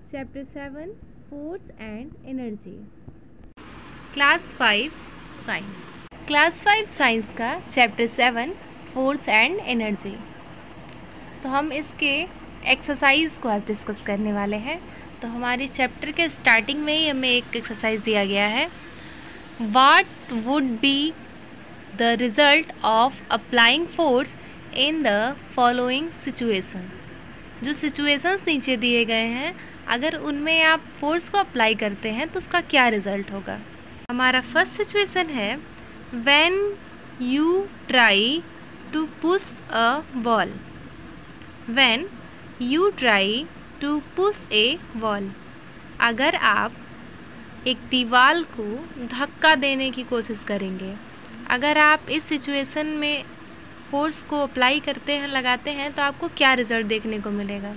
Chapter 7 force and energy. Class 5 science. Class 5 science का chapter 7 force and energy. तो हम इसके एक्सरसाइज को आज डिस्कस करने वाले हैं। तो हमारे चैप्टर के स्टार्टिंग में ही हमें एक एक्सरसाइज दिया गया है। What would be the result of applying force in the following situations. जो सिचुएशंस नीचे दिए गए हैं, अगर उनमें आप फोर्स को अप्लाई करते हैं तो उसका क्या रिजल्ट होगा। हमारा फर्स्ट सिचुएशन है when you try to push a ball. When you try to push a wall. अगर आप एक दीवार को धक्का देने की कोशिश करेंगे, अगर आप इस सिचुएशन में फोर्स को अप्लाई करते हैं, लगाते हैं, तो आपको क्या रिजल्ट देखने को मिलेगा।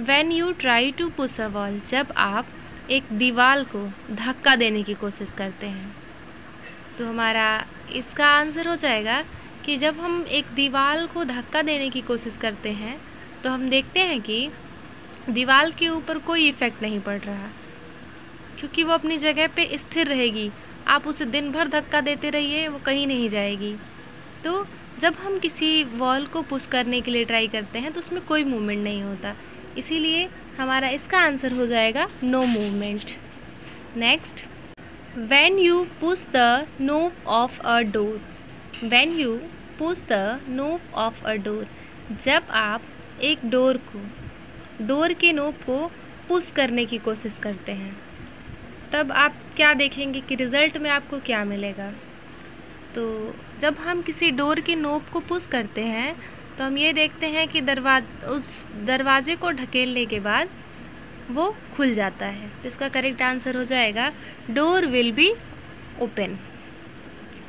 When you try to push a wall, जब आप एक दीवार को धक्का देने की कोशिश करते हैं, तो हमारा इसका आंसर हो जाएगा कि जब हम एक दीवार को धक्का देने की कोशिश करते हैं तो हम देखते हैं कि दीवार के ऊपर कोई इफ़ेक्ट नहीं पड़ रहा, क्योंकि वो अपनी जगह पे स्थिर रहेगी। आप उसे दिन भर धक्का देते रहिए, वो कहीं नहीं जाएगी। तो जब हम किसी वॉल को पुश करने के लिए ट्राई करते हैं तो उसमें कोई मूवमेंट नहीं होता, इसीलिए हमारा इसका आंसर हो जाएगा no movement. Next, when you push the knob of a door. When you push the knob of a door, जब आप एक डोर के नोब को पुश करने की कोशिश करते हैं, तब आप क्या देखेंगे कि रिज़ल्ट में आपको क्या मिलेगा। तो जब हम किसी डोर के नोब को पुश करते हैं तो हम ये देखते हैं कि उस दरवाजे को ढकेलने के बाद वो खुल जाता है। तो इसका करेक्ट आंसर हो जाएगा door will be open.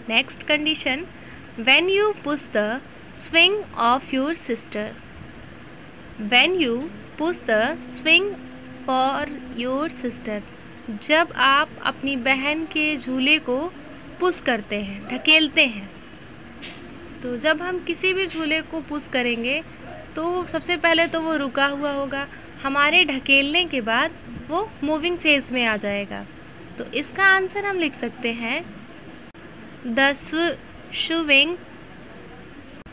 Next condition, when you push the swing of your sister. When you push the swing for your sister, जब आप अपनी बहन के झूले को पुश करते हैं, ढकेलते हैं, तो जब हम किसी भी झूले को पुश करेंगे तो सबसे पहले तो वो रुका हुआ होगा, हमारे ढकेलने के बाद वो मूविंग फेज में आ जाएगा। तो इसका आंसर हम लिख सकते हैं the swing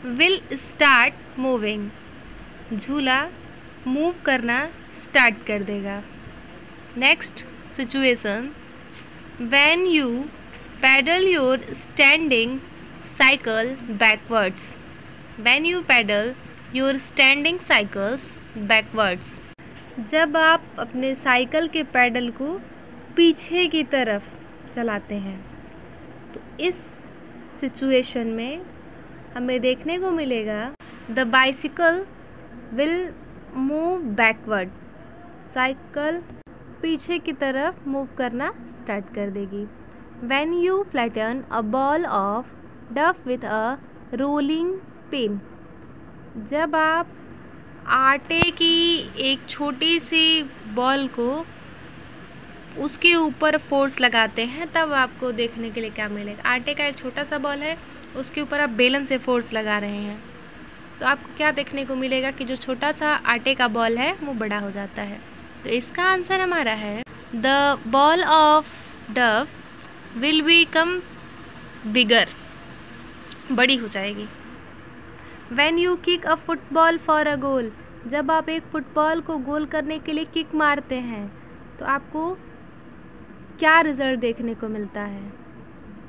will start moving. झूला मूव करना स्टार्ट कर देगा। Next situation, when you pedal your standing cycle backwards. When you pedal your standing cycles backwards, जब आप अपने साइकिल के पैडल को पीछे की तरफ चलाते हैं, तो इस सिचुएशन में हमें देखने को मिलेगा the bicycle will move backward. Cycle पीछे की तरफ मूव करना स्टार्ट कर देगी। When you flatten a ball of duff with a rolling pin, जब आप आटे की एक छोटी सी बॉल को उसके ऊपर फोर्स लगाते हैं, तब आपको देखने के लिए क्या मिलेगा। आटे का एक छोटा सा बॉल है, उसके ऊपर आप बेलन से फोर्स लगा रहे हैं, तो आपको क्या देखने को मिलेगा कि जो छोटा सा आटे का बॉल है वो बड़ा हो जाता है। तो इसका आंसर हमारा है the ball of dough will become bigger, बड़ी हो जाएगी। When you kick a football for a goal, जब आप एक फुटबॉल को गोल करने के लिए किक मारते हैं तो आपको क्या रिजल्ट देखने को मिलता है।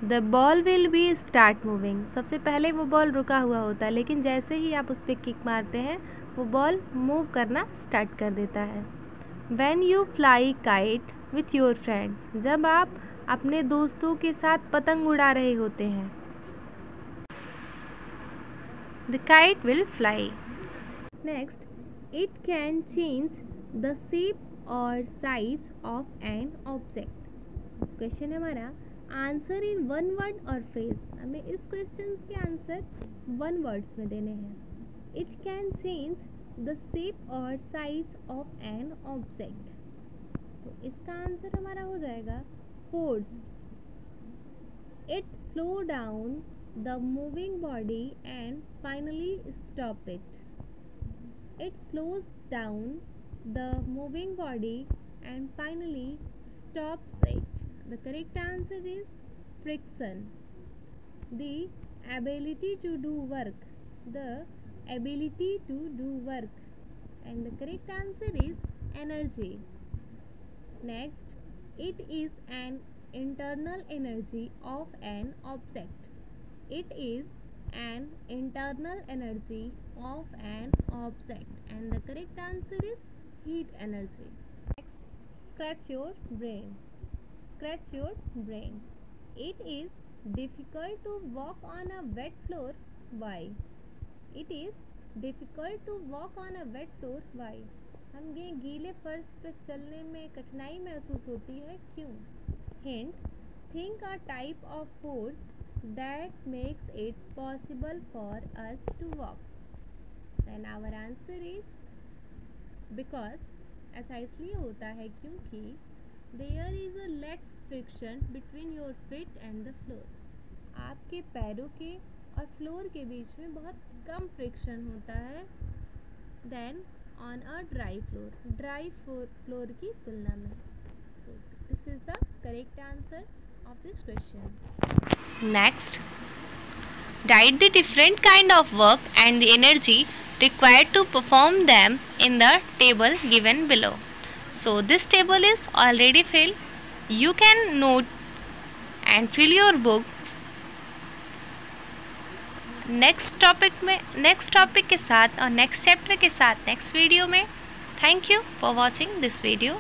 The ball will be start moving. सबसे पहले वो बॉल रुका हुआ होता है, लेकिन जैसे ही आप उस पर किक मारते हैं वो बॉल मूव करना स्टार्ट कर देता है। When you fly kite with your friend, जब आप अपने दोस्तों के साथ पतंग उड़ा रहे होते हैं, the kite will fly. Next, it can change the shape और size of an object. Question है हमारा, आंसर इन वन वर्ड और फ्रेज। हमें इस क्वेश्चन के आंसर वन वर्ड्स में देने हैं। It can change the shape और साइज ऑफ एन ऑब्जेक्ट, तो इसका आंसर हमारा हो जाएगा force. It slow down the moving body and finally stop it. It slows down the moving body, and finally stops it. The correct answer is friction. The ability to do work. The ability to do work. And the correct answer is energy. Next, it is an internal energy of an object. It is an internal energy of an object. And the correct answer is heat energy. Next, scratch your brain. Scratch your brain. It is difficult to walk on a wet floor. Why? It is difficult to walk on a wet floor. Why? हमें गीले फर्श पर चलने में कठिनाई महसूस होती है, क्यों? Hint: think a type of force that makes it possible for us to walk. Then our answer is because. ऐसा इसलिए होता है क्योंकि there is a less friction between your feet and the floor. आपके पैरों के और फ्लोर के बीच में बहुत कम फ्रिक्शन होता है then on a dry floor की तुलना में. So this is the correct answer of this question. Next, write the different kind of work and the energy required to perform them in the table given below. So this table is already filled. You can note and fill your book next topic के साथ और next chapter के साथ next video में. Thank you for watching this video.